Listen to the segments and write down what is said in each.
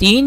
3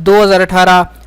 2018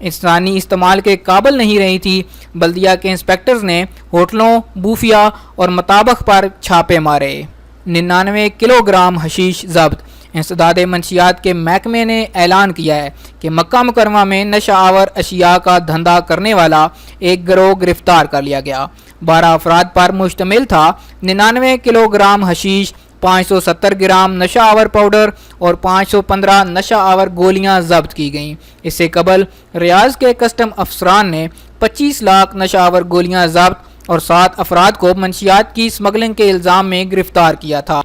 انسانی استعمال کے قابل نہیں رہی تھی۔ بلدیہ کے انسپیکٹرز نے ہوٹلوں، بوفیا اور مطابخ پر چھاپے مارے۔ 99 کلو گرام حشیش ضبط۔ انسداد منشیات کے محکمے نے اعلان کیا ہے کہ مکہ مکرمہ میں نشہ آور اشیاء کا دھندہ کرنے والا ایک گروہ گرفتار کر لیا گیا۔ 12 افراد پر مشتمل تھا۔ 99 کلو گرام حشیش، 570 گرام نشہ آور پاؤڈر اور 515 نشہ آور گولیاں ضبط کی گئیں۔ اس سے قبل ریاض کے کسٹم افسران نے 25 لاکھ نشہ آور گولیاں ضبط اور 7 افراد کو منشیات کی اسمگلنگ کے الزام میں گرفتار کیا تھا۔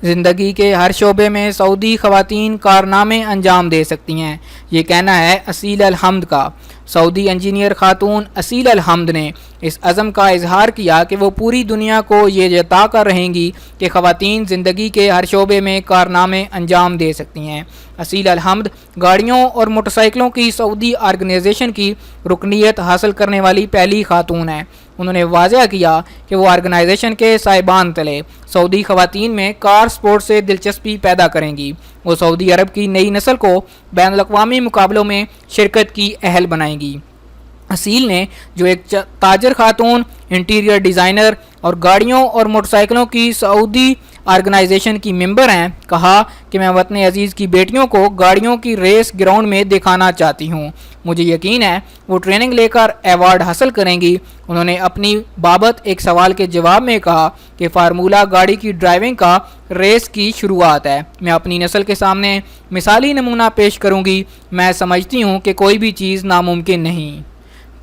زندگی کے ہر شعبے میں سعودی خواتین کارنامے انجام دے سکتی ہیں، یہ کہنا ہے اسیل الحمد کا۔ سعودی انجینئر خاتون اسیل الحمد نے اس عزم کا اظہار کیا کہ وہ پوری دنیا کو یہ جتا کر رہیں گی کہ خواتین زندگی کے ہر شعبے میں کارنامے انجام دے سکتی ہیں۔ اسیل الحمد گاڑیوں اور موٹر سائیکلوں کی سعودی آرگنائزیشن کی رکنیت حاصل کرنے والی پہلی خاتون ہیں۔ انہوں نے واضح کیا کہ وہ آرگنائزیشن کے سائبان تلے سعودی خواتین میں کار سپورٹ سے دلچسپی پیدا کریں گی۔ وہ سعودی عرب کی نئی نسل کو بین الاقوامی مقابلوں میں شرکت کی اہل بنائیں گی۔ اسیل نے، جو ایک تاجر خاتون، انٹیریئر ڈیزائنر اور گاڑیوں اور موٹر سائیکلوں کی سعودی آرگنائزیشن کی ممبر ہیں، کہا کہ میں وطن عزیز کی بیٹیوں کو گاڑیوں کی ریس گراؤنڈ میں دکھانا چاہتی ہوں۔ مجھے یقین ہے وہ ٹریننگ لے کر ایوارڈ حاصل کریں گی۔ انہوں نے اپنی بابت ایک سوال کے جواب میں کہا کہ فارمولہ گاڑی کی ڈرائیونگ کا ریس کی شروعات ہے۔ میں اپنی نسل کے سامنے مثالی نمونہ پیش کروں گی۔ میں سمجھتی ہوں کہ کوئی بھی چیز ناممکن نہیں۔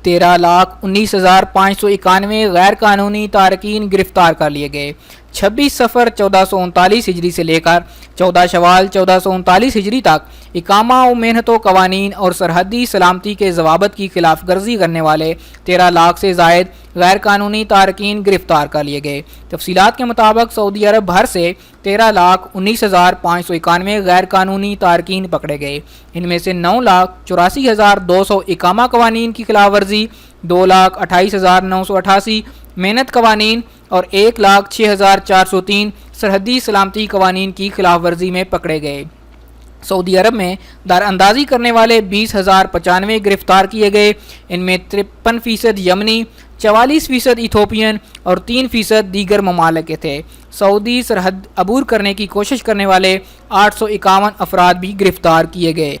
13,19,591 غیر قانونی تارکین گرفتار کر لیے گئے۔ 26 صفر 1439 ہجری سے لے کر 14 شوال 1439 ہجری تک اقامہ و محنت و قوانین اور سرحدی سلامتی کے ضوابط کی خلاف ورزی کرنے والے 13 لاکھ سے زائد غیر قانونی تارکین گرفتار کر لیے گئے۔ تفصیلات کے مطابق سعودی عرب بھر سے 13,19,591 غیر قانونی تارکین پکڑے گئے۔ ان میں سے 9,84,200 اقامہ قوانین کی خلاف ورزی، 2,28,988 محنت قوانین اور 1,06,403 سرحدی سلامتی قوانین کی خلاف ورزی میں پکڑے گئے۔ سعودی عرب میں دار اندازی کرنے والے 20,095 گرفتار کیے گئے۔ ان میں 53% یمنی، 44% ایتھوپین اور 3% دیگر ممالک کے تھے۔ سعودی سرحد عبور کرنے کی کوشش کرنے والے 851 افراد بھی گرفتار کیے گئے۔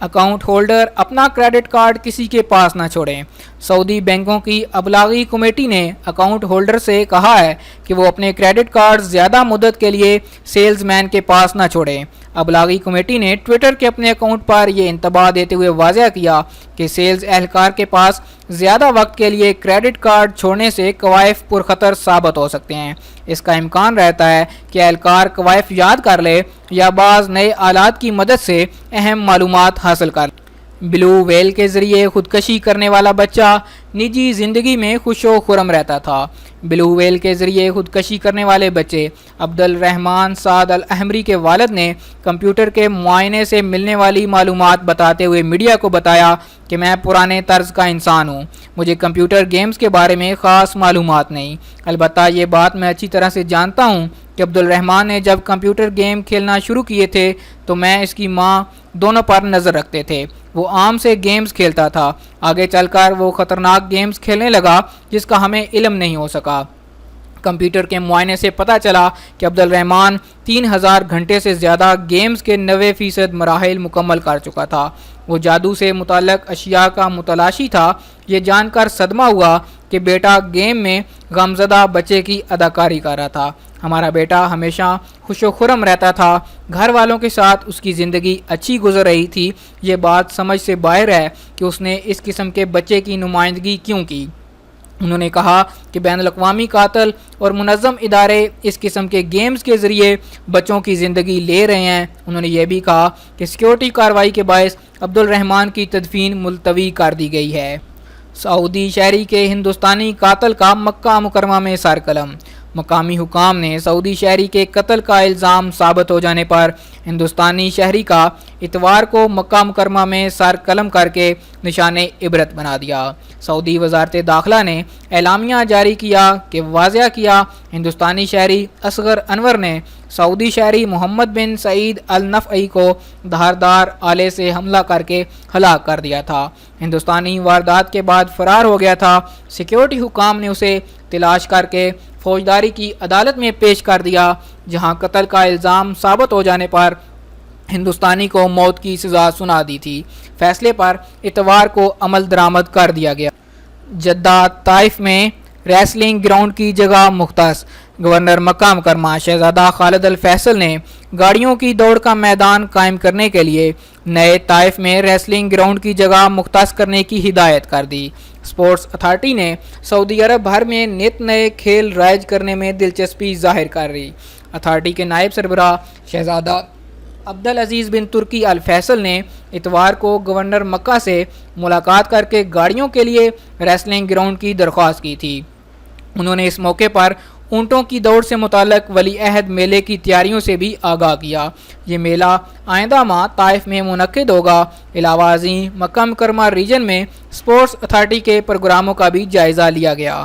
اکاؤنٹ ہولڈر اپنا کریڈٹ کارڈ کسی کے پاس نہ چھوڑیں۔ سعودی بینکوں کی ابلاغی کمیٹی نے اکاؤنٹ ہولڈر سے کہا ہے کہ وہ اپنے کریڈٹ کارڈ زیادہ مدت کے لیے سیلز مین کے پاس نہ چھوڑیں۔ ابلاغی کمیٹی نے ٹویٹر کے اپنے اکاؤنٹ پر یہ انتباہ دیتے ہوئے واضح کیا کہ سیلز اہلکار کے پاس زیادہ وقت کے لیے کریڈٹ کارڈ چھوڑنے سے کوائف پرخطر ثابت ہو سکتے ہیں۔ اس کا امکان رہتا ہے کہ اہلکار کوائف یاد کر لے یا بعض نئے آلات کی مدد سے اہم معلومات حاصل کر لے۔ بلو ویل کے ذریعے خودکشی کرنے والا بچہ نجی زندگی میں خوش و خرم رہتا تھا۔ بلو ویل کے ذریعے خودکشی کرنے والے بچے عبد الرحمان سعد الاحمری کے والد نے کمپیوٹر کے معائنے سے ملنے والی معلومات بتاتے ہوئے میڈیا کو بتایا کہ میں پرانے طرز کا انسان ہوں، مجھے کمپیوٹر گیمز کے بارے میں خاص معلومات نہیں، البتہ یہ بات میں اچھی طرح سے جانتا ہوں کہ عبد الرحمان نے جب کمپیوٹر گیم کھیلنا شروع کیے تھے تو میں اس کی ماں دونوں پر نظر رکھتے تھے۔ وہ عام سے گیمز کھیلتا تھا، آگے چل کر وہ خطرناک گیمز کھیلنے لگا جس کا ہمیں علم نہیں ہو سکا۔ کمپیوٹر کے معائنے سے پتہ چلا کہ عبد الرحمان 3000 گھنٹے سے زیادہ گیمز کے 90% مراحل مکمل کر چکا تھا۔ وہ جادو سے متعلق اشیاء کا متلاشی تھا۔ یہ جان کر صدمہ ہوا کہ بیٹا گیم میں غمزدہ بچے کی اداکاری کر رہا تھا۔ ہمارا بیٹا ہمیشہ خوش و خرم رہتا تھا، گھر والوں کے ساتھ اس کی زندگی اچھی گزر رہی تھی۔ یہ بات سمجھ سے باہر ہے کہ اس نے اس قسم کے بچے کی نمائندگی کیوں کی۔ انہوں نے کہا کہ بین الاقوامی قاتل اور منظم ادارے اس قسم کے گیمز کے ذریعے بچوں کی زندگی لے رہے ہیں۔ انہوں نے یہ بھی کہا کہ سیکیورٹی کارروائی کے باعث عبد الرحمان کی تدفین ملتوی کر دی گئی ہے۔ سعودی شہری کے ہندوستانی قاتل کا مکہ مکرمہ میں سر قلم۔ مقامی حکام نے سعودی شہری کے قتل کا الزام ثابت ہو جانے پر ہندوستانی شہری کا اتوار کو مکہ مکرمہ میں سر قلم کر کے نشان عبرت بنا دیا۔ سعودی وزارت داخلہ نے اعلامیہ جاری کیا کہ واضح کیا ہندوستانی شہری اصغر انور نے سعودی شہری محمد بن سعید النفعی کو دھاردار آلے سے حملہ کر کے ہلاک کر دیا تھا۔ ہندوستانی واردات کے بعد فرار ہو گیا تھا۔ سیکیورٹی حکام نے اسے تلاش کر کے فوجداری کی عدالت میں پیش کر دیا، جہاں قتل کا الزام ثابت ہو جانے پر ہندوستانی کو موت کی سزا سنا دی تھی۔ فیصلے پر اتوار کو عمل درآمد کر دیا گیا۔ جدہ طائف میں ریسلنگ گراؤنڈ کی جگہ مختص۔ گورنر مکہ مکرمہ شہزادہ خالد الفیصل نے گاڑیوں کی دوڑ کا میدان قائم کرنے کے لیے نئے طائف میں ریسلنگ گراؤنڈ کی جگہ مختص کرنے کی ہدایت کر دی۔ اسپورٹس اتھارٹی نے سعودی عرب بھر میں نت نئے کھیل رائج کرنے میں دلچسپی ظاہر کر رہی۔ اتھارٹی کے نائب سربراہ شہزادہ عبدالعزیز بن ترکی الفیصل نے اتوار کو گورنر مکہ سے ملاقات کر کے گاڑیوں کے لیے ریسلنگ گراؤنڈ کی درخواست کی تھی۔ انہوں نے اس موقع پر اونٹوں کی دوڑ سے متعلق ولی عہد میلے کی تیاریوں سے بھی آگاہ کیا۔ یہ میلہ آئندہ ماہ طائف میں منعقد ہوگا۔ علاوہ ازیں مکہ مکرمہ ریجن میں اسپورٹس اتھارٹی کے پروگراموں کا بھی جائزہ لیا گیا۔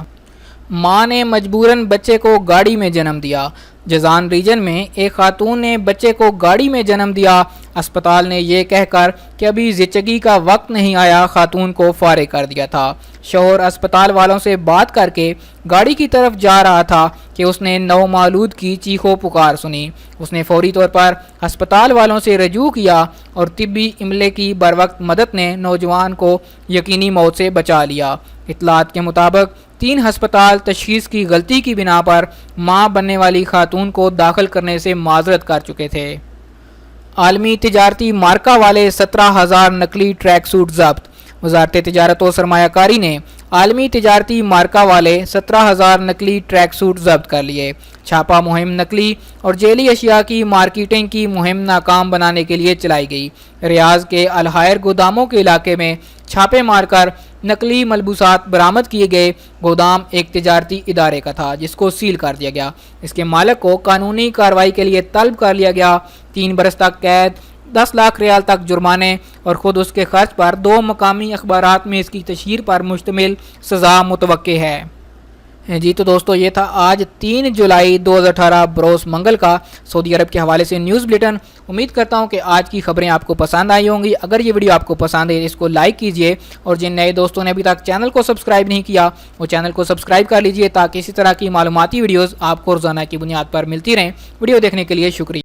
ماں نے مجبوراً بچے کو گاڑی میں جنم دیا۔ جازان ریجن میں ایک خاتون نے بچے کو گاڑی میں جنم دیا۔ اسپتال نے یہ کہہ کر کہ ابھی زچگی کا وقت نہیں آیا خاتون کو فارغ کر دیا تھا۔ شوہر اسپتال والوں سے بات کر کے گاڑی کی طرف جا رہا تھا کہ اس نے نومولود کی چیخو پکار سنی۔ اس نے فوری طور پر اسپتال والوں سے رجوع کیا اور طبی عملے کی بروقت مدد نے نوجوان کو یقینی موت سے بچا لیا۔ اطلاعات کے مطابق 3 ہسپتال تشخیص کی غلطی کی بنا پر ماں بننے والی خاتون کو داخل کرنے سے معذرت کر چکے تھے۔ عالمی تجارتی مارکہ والے 17,000 نقلی ٹریک سوٹ ضبط۔ وزارت تجارت و سرمایہ کاری نے عالمی تجارتی مارکہ والے 17,000 نقلی ٹریک سوٹ ضبط کر لیے۔ چھاپا مہم نقلی اور جعلی اشیاء کی مارکیٹنگ کی مہم ناکام بنانے کے لیے چلائی گئی۔ ریاض کے الحائر گوداموں کے علاقے میں چھاپے مار کر نقلی ملبوسات برآمد کیے گئے۔ گودام ایک تجارتی ادارے کا تھا جس کو سیل کر دیا گیا۔ اس کے مالک کو قانونی کارروائی کے لیے طلب کر لیا گیا۔ 3 برس تک قید، 10 لاکھ ریال تک جرمانے اور خود اس کے خرچ پر 2 مقامی اخبارات میں اس کی تشہیر پر مشتمل سزا متوقع ہے۔ جی تو دوستو یہ تھا آج 3 جولائی 2018 بروز منگل کا سعودی عرب کے حوالے سے نیوز بلیٹن۔ امید کرتا ہوں کہ آج کی خبریں آپ کو پسند آئی ہوں گی۔ اگر یہ ویڈیو آپ کو پسند ہے اس کو لائک کیجئے، اور جن نئے دوستوں نے ابھی تک چینل کو سبسکرائب نہیں کیا وہ چینل کو سبسکرائب کر لیجئے تاکہ اسی طرح کی معلوماتی ویڈیوز آپ کو روزانہ کی بنیاد پر ملتی رہیں۔ ویڈیو دیکھنے کے لیے شکریہ۔